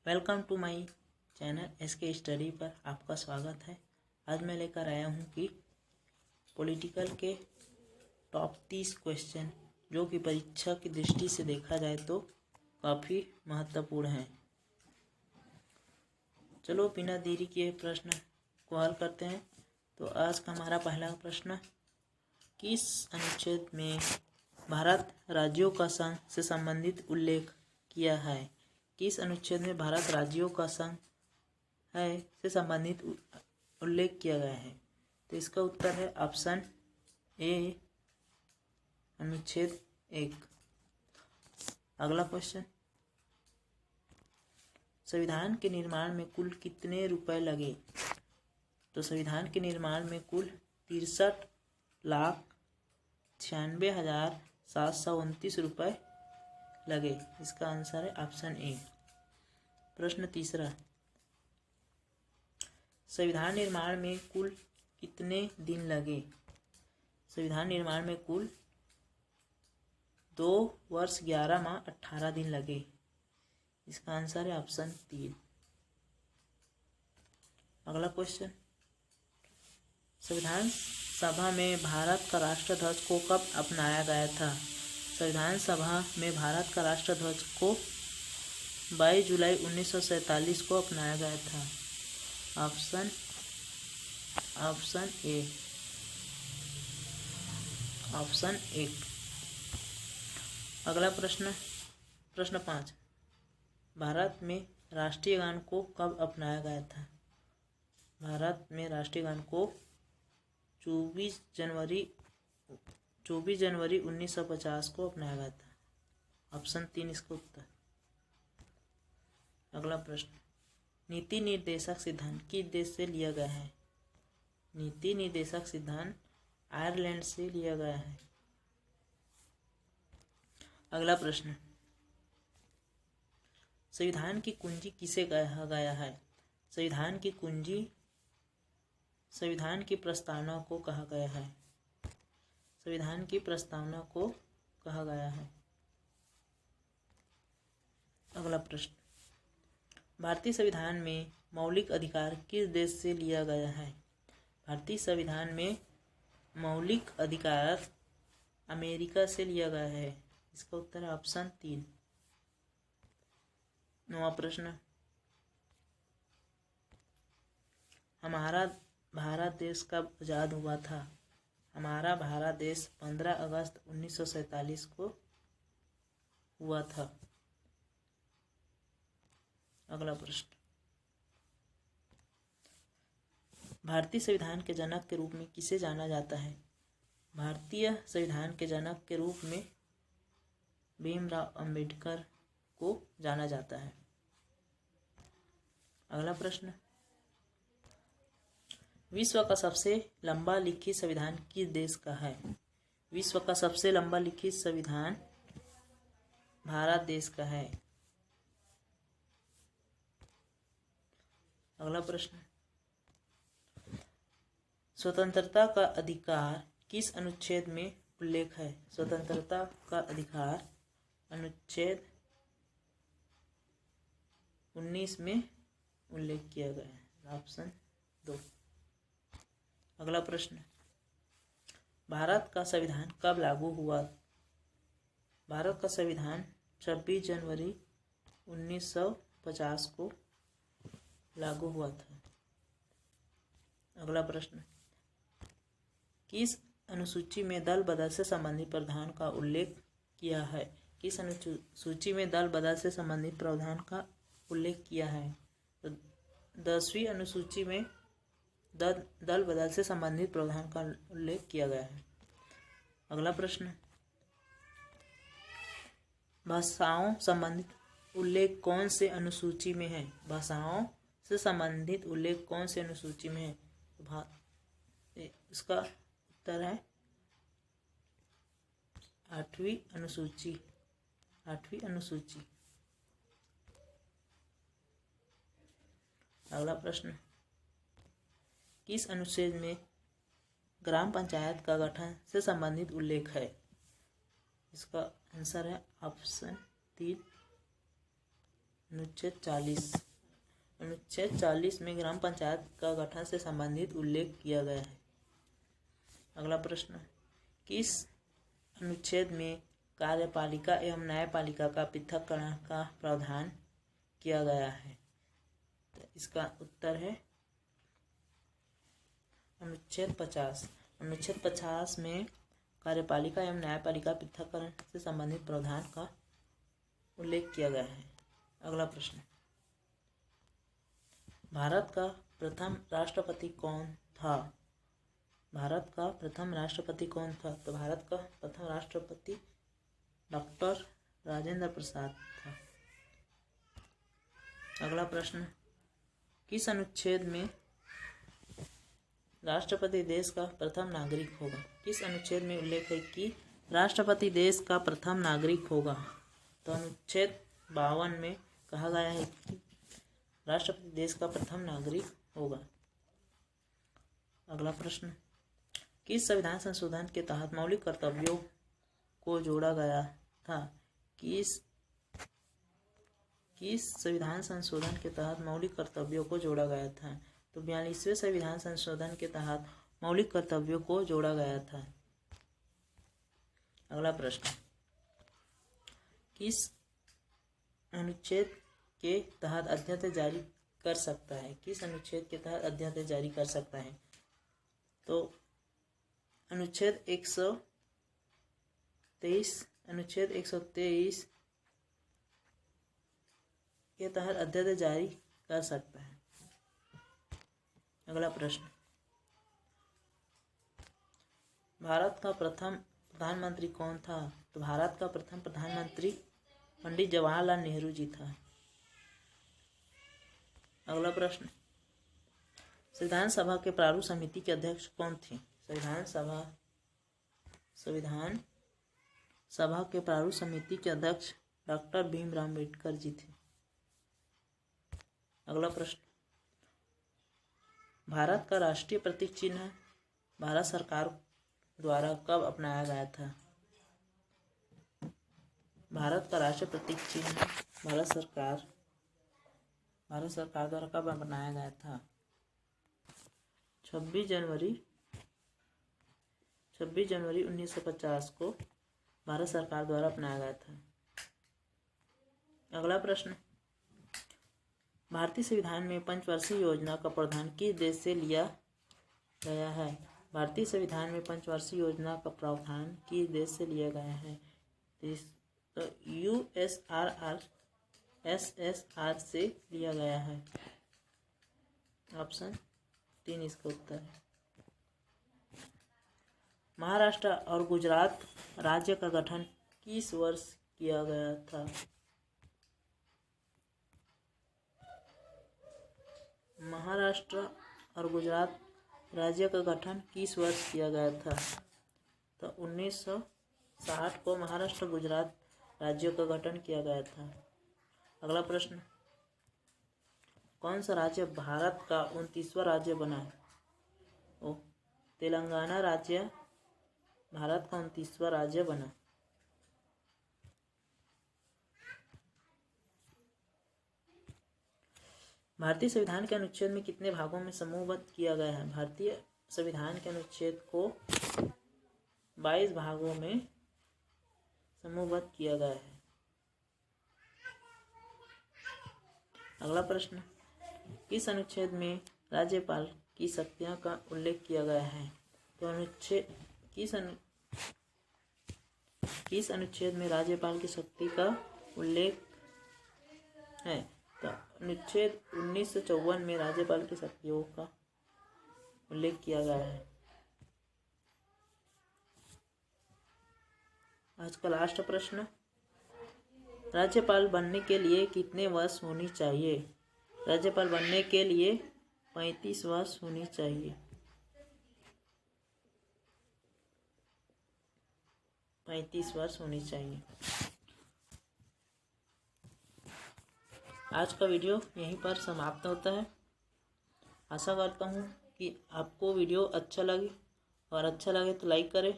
Welcome to my channel SK study पर आपका स्वागत है। आज मैं लेकर आया हूँ कि पॉलिटिकल के टॉप 30 क्वेश्चन जो कि परीक्षा की दृष्टि से देखा जाए तो काफ़ी महत्वपूर्ण हैं। चलो बिना देरी किए प्रश्न को हल करते हैं। तो आज का हमारा पहला प्रश्न, किस अनुच्छेद में भारत राज्यों का संघ से संबंधित उल्लेख किया है? किस अनुच्छेद में भारत राज्यों का संघ है से संबंधित उल्लेख किया गया है? तो इसका उत्तर है ऑप्शन ए, अनुच्छेद 1। अगला क्वेश्चन, संविधान के निर्माण में कुल कितने रुपए लगे? तो संविधान के निर्माण में कुल 63,96,729 रुपए लगे। इसका आंसर है ऑप्शन ए। प्रश्न तीसरा, संविधान निर्माण में कुल कितने दिन लगे? संविधान निर्माण में कुल 2 वर्ष 11 माह 18 दिन लगे। इसका आंसर है ऑप्शन 3। अगला क्वेश्चन, संविधान सभा में भारत का राष्ट्रध्वज को कब अपनाया गया था? संविधान सभा में भारत का राष्ट्रध्वज को 22 जुलाई 1947 को अपनाया गया था। Option A, option 1। अगला प्रश्न, प्रश्न 5, भारत में राष्ट्रीय गान को कब अपनाया गया था? भारत में राष्ट्रीय गान को 24 जनवरी 1950 को अपनाया गया था। ऑप्शन 3 इसका उत्तर। अगला प्रश्न, नीति निर्देशक सिद्धांत किस देश से लिया गया है? नीति निर्देशक सिद्धांत आयरलैंड से लिया गया है। अगला प्रश्न, संविधान की कुंजी किसे कहा गया है? संविधान की कुंजी संविधान की प्रस्तावना को कहा गया है। संविधान की प्रस्तावना को कहा गया है। अगला प्रश्न, भारतीय संविधान में मौलिक अधिकार किस देश से लिया गया है? भारतीय संविधान में मौलिक अधिकार अमेरिका से लिया गया है। इसका उत्तर है ऑप्शन 3। 9वां प्रश्न, हमारा भारत देश कब आज़ाद हुआ था? हमारा भारत देश 15 अगस्त 1947 को हुआ था। अगला प्रश्न, भारतीय संविधान के जनक के रूप में किसे जाना जाता है? भारतीय संविधान के जनक के रूप में भीमराव अंबेडकर को जाना जाता है। अगला प्रश्न, विश्व का सबसे लंबा लिखित संविधान किस देश का है? विश्व का सबसे लंबा लिखित संविधान भारत देश का है। अगला प्रश्न, स्वतंत्रता का अधिकार किस अनुच्छेद में उल्लेख है? स्वतंत्रता का अधिकार अनुच्छेद 19 में उल्लेख किया गया है। ऑप्शन 2। अगला प्रश्न, भारत का संविधान कब लागू हुआ? भारत का संविधान 26 जनवरी 1950 को लागू हुआ था। अगला प्रश्न, किस अनुसूची में दल बदल से संबंधित प्रावधान का उल्लेख किया है? किस अनुसूची में दल बदल से संबंधित प्रावधान का उल्लेख किया है? तो 10वीं अनुसूची में दल बदल से संबंधित प्रावधान का उल्लेख किया गया है। अगला प्रश्न, भाषाओं संबंधित उल्लेख कौन से अनुसूची में है? भाषाओं से संबंधित उल्लेख कौन से अनुसूची में है? इसका उत्तर है 8वीं अनुसूची। 8वीं अनुसूची। अगला प्रश्न, किस अनुच्छेद में ग्राम पंचायत का गठन से संबंधित उल्लेख है? इसका आंसर है ऑप्शन 3, अनुच्छेद 40 में ग्राम पंचायत का गठन से संबंधित उल्लेख किया गया है। अगला प्रश्न, किस अनुच्छेद में कार्यपालिका एवं न्यायपालिका का पृथक्करण का प्रावधान किया गया है? तो इसका उत्तर है अनुच्छेद 50। अनुच्छेद 50 में कार्यपालिका एवं न्यायपालिका पृथक्करण से संबंधित प्रावधान का उल्लेख किया गया है। अगला प्रश्न, भारत का प्रथम राष्ट्रपति कौन था? भारत का प्रथम राष्ट्रपति कौन था? तो भारत का प्रथम राष्ट्रपति डॉक्टर राजेंद्र प्रसाद था। अगला प्रश्न, किस अनुच्छेद में राष्ट्रपति देश का प्रथम नागरिक होगा? किस अनुच्छेद में उल्लेख है कि राष्ट्रपति देश का प्रथम नागरिक होगा? तो अनुच्छेद 52 में कहा गया है कि राष्ट्रपति देश का प्रथम नागरिक होगा। अगला प्रश्न, किस संविधान संशोधन के तहत मौलिक कर्तव्यों को जोड़ा गया था? किस संविधान संशोधन के तहत मौलिक कर्तव्यों को जोड़ा गया था? तो 42वें संविधान संशोधन के तहत मौलिक कर्तव्यों को जोड़ा गया था। अगला प्रश्न, किस अनुच्छेद के तहत अध्यादेश जारी कर सकता है? किस अनुच्छेद के तहत अध्यादेश जारी कर सकता है? तो अनुच्छेद 123 के तहत अध्यादेश जारी कर सकता है। अगला प्रश्न, भारत का प्रथम प्रधानमंत्री कौन था? तो भारत का प्रथम प्रधानमंत्री पंडित जवाहरलाल नेहरू जी था। अगला प्रश्न, संविधान सभा के प्रारूप समिति के अध्यक्ष कौन थे? संविधान सभा के प्रारूप समिति के अध्यक्ष डॉक्टर भीमराव अम्बेडकर जी थे। अगला प्रश्न, भारत का राष्ट्रीय प्रतीक चिन्ह भारत सरकार द्वारा कब अपनाया गया था? भारत का राष्ट्रीय प्रतीक चिन्ह भारत सरकार द्वारा कब अपनाया गया था? 26 जनवरी 1950 को भारत सरकार द्वारा अपनाया गया था। अगला प्रश्न, भारतीय संविधान में पंचवर्षीय योजना का प्रावधान किस देश से लिया गया है? भारतीय संविधान में पंचवर्षीय योजना का प्रावधान किस देश से लिया गया है? तो USSR से लिया गया है। ऑप्शन 3 इसका उत्तर है। महाराष्ट्र और गुजरात राज्य का गठन किस वर्ष किया गया था? महाराष्ट्र और गुजरात राज्य का गठन किस वर्ष किया गया था? तो 1960 को महाराष्ट्र गुजरात राज्यों का गठन किया गया था। अगला प्रश्न, कौन सा राज्य भारत का 29वां राज्य बना? तेलंगाना राज्य भारत का 29वां राज्य बना। भारतीय संविधान के अनुच्छेद में कितने भागों में समूहबद्ध किया गया है? भारतीय संविधान के अनुच्छेद को 22 भागों में समूहबद्ध किया गया है। अगला प्रश्न, किस अनुच्छेद में राज्यपाल की शक्तियों का उल्लेख किया गया है? तो किस अनुच्छेद में राज्यपाल की शक्ति का उल्लेख है? तो अनुच्छेद 1954 में राज्यपाल की शक्तियों का उल्लेख किया गया है। आज का लास्ट प्रश्न, राज्यपाल बनने के लिए कितने वर्ष होनी चाहिए? राज्यपाल बनने के लिए 35 वर्ष होनी चाहिए। 35 वर्ष होनी चाहिए। आज का वीडियो यहीं पर समाप्त होता है। आशा करता हूँ कि आपको वीडियो अच्छा लगे, और अच्छा लगे तो लाइक करें,